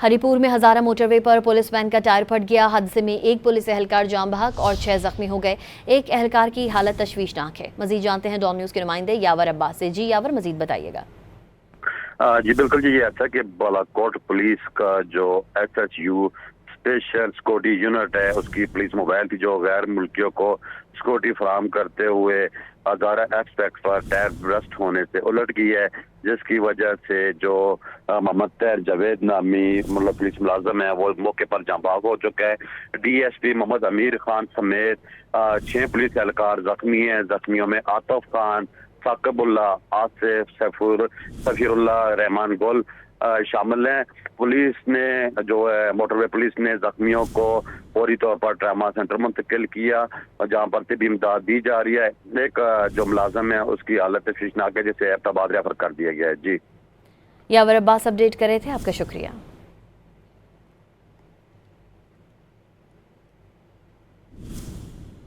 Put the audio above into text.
हरिपुर में हजारा मोटरवे पर police van का टायर फट गया। हादसे में एक पुलिस एहलकार जाम बहक और 6 जख्मी हो गए। एक एहलकार की हालत तशवीशनाक है। मजीद जानते हैं डॉन न्यूज़ के नुमाइंदे यावर अब्बास से। जी यावर, मजीद बताइएगा। जी बिल्कुल जी, ये ऐसा कि बालाकोट पुलिस का जो SHU स्पेशल सिक्योरिटी यूनिट है, उसकी पुलिस मोबाइल थी जो गैर मुल्कियों को सिक्योरिटी फराहम करते हुए हजारा एक्सपेक्ट पर टायर ब्रस्ट होने से उलट गई है, जिसकी वजह से जो मोहम्मद तैर जावेद नामी मतलब पुलिस मुलाजम है वो मौके पर जाँ बाग हो चुका है। DSP मोहम्मद अमीर खान समेत 6 पुलिस एहलकार जख्मी हैं। जख्मियों में आतिफ खान, साकिबुल्ला, आसिफ, सफीरुल्ला, रहमान गुल शामिल हैं। पुलिस ने जो है मोटरवे पुलिस ने जख्मियों को फौरी तौर पर ट्रामा सेंटर मुंतकिल किया और जहाँ पर तिबी इमदाद दी जा रही है। एक जो मुलाजम है उसकी हालत तशवीशनाक है, जिसे एबटाबाद रेफर कर दिया गया है। जी यावर अब्बास अपडेट कर रहे थे, आपका शुक्रिया।